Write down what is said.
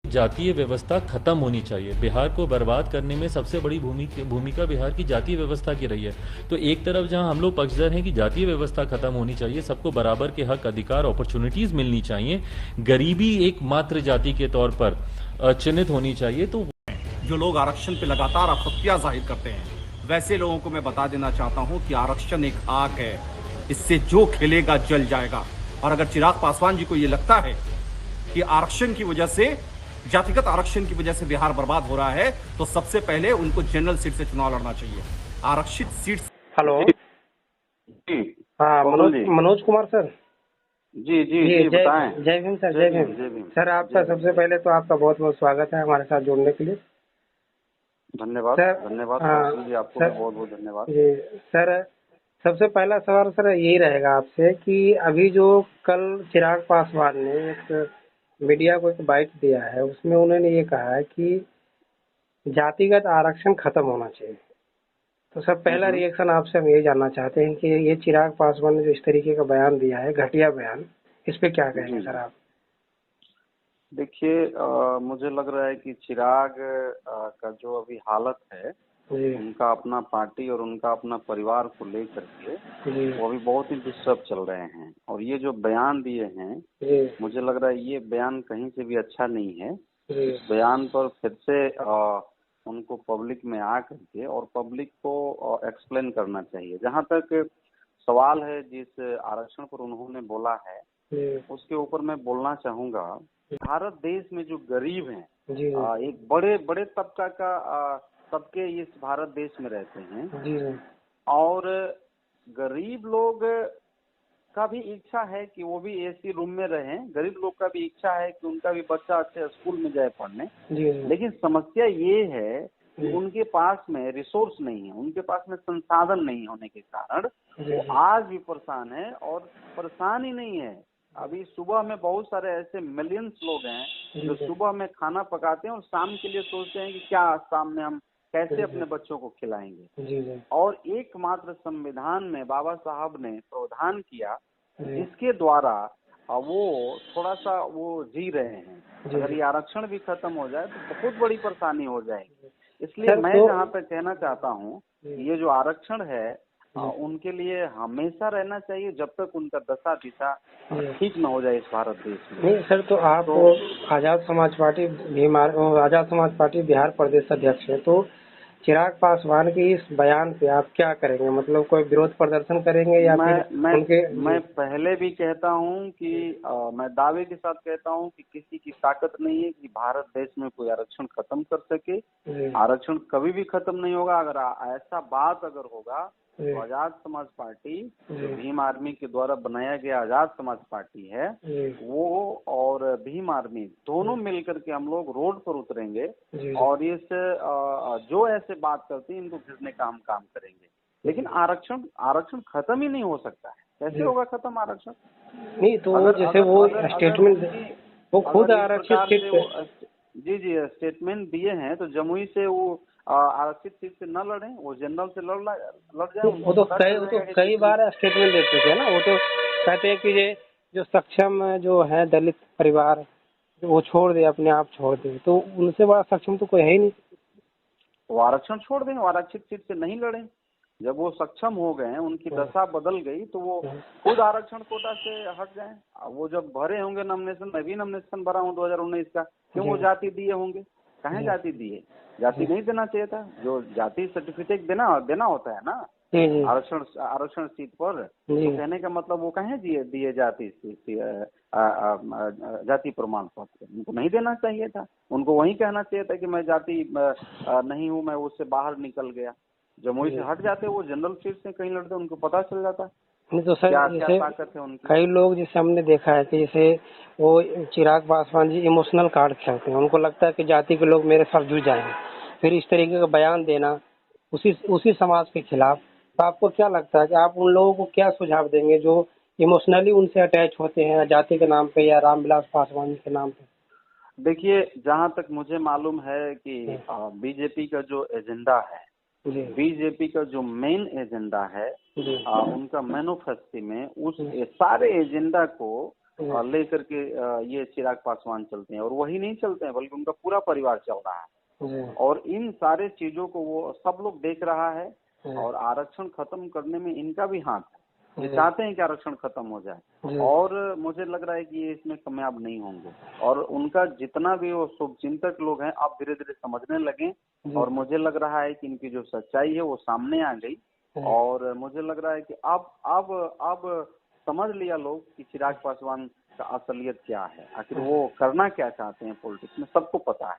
जातीय व्यवस्था खत्म होनी चाहिए। बिहार को बर्बाद करने में सबसे बड़ी भूमिका बिहार की जातीय व्यवस्था की रही है। तो एक तरफ जहां हम लोग पक्षधर हैं कि जातीय व्यवस्था खत्म होनी चाहिए, सबको बराबर के हक, अधिकार, अपॉर्चुनिटीज मिलनी चाहिए, गरीबी एक मात्र जाति के तौर पर चिन्हित होनी चाहिए, तो जो लोग आरक्षण पे लगातार आपत्तियां जाहिर करते हैं, वैसे लोगों को मैं बता देना चाहता हूं कि आरक्षण एक आग है, इससे जो खेलेगा जल जाएगा। और अगर चिराग पासवान जी को यह लगता है कि आरक्षण की वजह से, जातिगत आरक्षण की वजह से बिहार बर्बाद हो रहा है, तो सबसे पहले उनको जनरल सीट से चुनाव लड़ना चाहिए। आरक्षित सीट। हेलो। जी हाँ, कौशल जी। मनोज कुमार सर। जी जी जी, जी बताएं। जय भीम सर, जय भीम। जय भीम। सर, आपका जय भीम। सबसे पहले तो आपका बहुत बहुत स्वागत है हमारे साथ जुड़ने के लिए। धन्यवाद। सर, धन्यवाद हाँ कौशल जी, आपको भी सर। बहुत बहुत धन्यवाद। जी सर, सबसे पहला सवाल सर यही रहेगा आपसे कि अभी जो कल चिराग पासवान ने एक मीडिया को एक बाइट दिया है, उसमें उन्होंने ये कहा है कि जातिगत आरक्षण खत्म होना चाहिए। तो सर, पहला रिएक्शन आपसे हम यही जानना चाहते हैं कि ये चिराग पासवान ने जो इस तरीके का बयान दिया है, घटिया बयान, इस पे क्या कहेंगे जी सर जी आप? देखिए, मुझे लग रहा है कि चिराग का जो अभी हालत है, जी उनका अपना पार्टी और उनका अपना परिवार को लेकर के जी वो अभी बहुत ही डिस्टर्ब चल रहे हैं। और ये जो बयान दिए हैं, जी मुझे लग रहा है ये बयान कहीं से भी अच्छा नहीं है। जी इस बयान पर फिर से उनको पब्लिक में आ करके और पब्लिक को एक्सप्लेन करना चाहिए। जहां तक सवाल है जिस आरक्षण पर उन्होंने बोला है, जी उसके ऊपर मैं बोलना चाहूंगा। भारत देश में जो गरीब हैं, जी एक बड़े बड़े तबके इस भारत देश में रहते हैं। जी और गरीब लोग का भी इच्छा है कि वो भी एसी रूम में रहें। गरीब लोग का भी इच्छा है कि उनका भी बच्चा अच्छे स्कूल में जाए पढ़ने। जी लेकिन समस्या ये है कि जी उनके पास में रिसोर्स नहीं है, उनके पास में संसाधन नहीं होने के कारण जी वो आज भी परेशान है। और परेशान ही नहीं है, अभी सुबह में बहुत सारे ऐसे मिलियंस लोग हैं जो जी सुबह में खाना पकाते हैं और शाम के लिए सोचते हैं कि क्या शाम में हम कैसे जी अपने बच्चों को खिलाएंगे। जी जी और एकमात्र संविधान में बाबा साहब ने प्रावधान किया जी जिसके द्वारा वो थोड़ा सा वो जी रहे हैं। जी अगर ये आरक्षण भी खत्म हो जाए तो बहुत बड़ी परेशानी हो जाएगी। इसलिए सर, मैं तो जहाँ तक कहना चाहता हूँ कि ये जो आरक्षण है उनके लिए हमेशा रहना चाहिए जब तक उनका दशा दिशा ठीक न हो जाए इस भारत देश में। नहीं सर, तो आप तो आजाद समाज पार्टी आजाद समाज पार्टी बिहार प्रदेश अध्यक्ष हैं, तो चिराग पासवान के इस बयान पे आप क्या करेंगे? मतलब कोई विरोध प्रदर्शन करेंगे या फिर मैं उनके? मैं जी पहले भी कहता हूं कि मैं दावे के साथ कहता हूं कि किसी की ताकत नहीं है कि भारत देश में कोई आरक्षण खत्म कर सके। जी आरक्षण कभी भी खत्म नहीं होगा। अगर ऐसा बात अगर होगा जी तो आजाद समाज पार्टी, जो जी भीम आर्मी के द्वारा बनाया गया आजाद समाज पार्टी है, जी वो और भीम आर्मी दोनों मिलकर के हम लोग रोड पर उतरेंगे जी और इस जो ऐसे बात करते हैं इनको घिरने का हम काम करेंगे। लेकिन आरक्षण आरक्षण खत्म ही नहीं हो सकता है। कैसे जी होगा खत्म आरक्षण? नहीं, तो अगर जैसे अगर वो अगर अगर स्टेटमेंट, उनकी वो खुद अगर इस आरक्षित प्रकार सीट से पे। वो जी जी स्टेटमेंट दिए हैं तो जमुई से वो आरक्षित सीट से न लड़े, वो जनरल से लड़ जाए। वो उनको तो पता कई चल वो तो जाएगा कि कई कितनी। बार स्टेटमेंट दे चुके हैं ना। वो तो कहते हैं कि ये जो सक्षम जो है दलित परिवार, वो छोड़ दे, अपने आप छोड़ दे, तो उनसे बड़ा सक्षम तो कोई है ही नहीं। वो आरक्षण छोड़ दें, वो आरक्षित सीट से नहीं लड़े। जब वो सक्षम हो गए, उनकी दशा बदल गई, तो वो खुद आरक्षण कोटा से हट जाएं। वो जब भरे होंगे नॉमिनेशन, मैं भी नॉमिनेशन भरा हूँ 2019 का, क्यों वो जाति दिए होंगे? कहाँ जाति दिए? जाति नहीं देना चाहिए था। जो जाति सर्टिफिकेट देना होता है ना जी जी आरक्षण सीट पर, जी तो कहने का मतलब वो कहाँ दिए जाति प्रमाण पत्र? उनको नहीं देना चाहिए था। उनको वही कहना चाहिए था कि मैं जाति नहीं हूँ, मैं उससे बाहर निकल गया। जमुई से हट जाते, वो जनरल सीट से कहीं लड़ते, उनको पता चल जाता नहीं तो सर, क्या क्या जैसे ताकत है उनकी। कई लोग जैसे हमने देखा है कि जैसे वो चिराग पासवान जी इमोशनल कार्ड खेलते हैं। उनको लगता है कि जाति के लोग मेरे साथ जुड़ जाएंगे, फिर इस तरीके का बयान देना उसी समाज के खिलाफ। तो आपको क्या लगता है कि आप उन लोगों को क्या सुझाव देंगे जो इमोशनली उनसे अटैच होते हैं जाति के नाम पे या रामविलास पासवान जी के नाम पे? देखिए, जहाँ तक मुझे मालूम है कि बीजेपी का जो एजेंडा है, जी बीजेपी का जो मेन एजेंडा है, जी उनका मैनिफेस्टो में उस सारे एजेंडा को लेकर के ये चिराग पासवान चलते हैं, और वही नहीं चलते हैं बल्कि उनका पूरा परिवार चल रहा है। और इन सारे चीजों को वो सब लोग देख रहा है, और आरक्षण खत्म करने में इनका भी हाथ है। ये चाहते हैं कि आरक्षण खत्म हो जाए, और मुझे लग रहा है कि ये इसमें कामयाब नहीं होंगे। और उनका जितना भी वो शुभचिंतक लोग हैं अब धीरे धीरे समझने लगे, और मुझे लग रहा है कि इनकी जो सच्चाई है वो सामने आ गई। और मुझे लग रहा है कि अब समझ लिया लोग कि चिराग पासवान का असलियत क्या है, आखिर वो करना क्या चाहते हैं पॉलिटिक्स में, सबको पता है।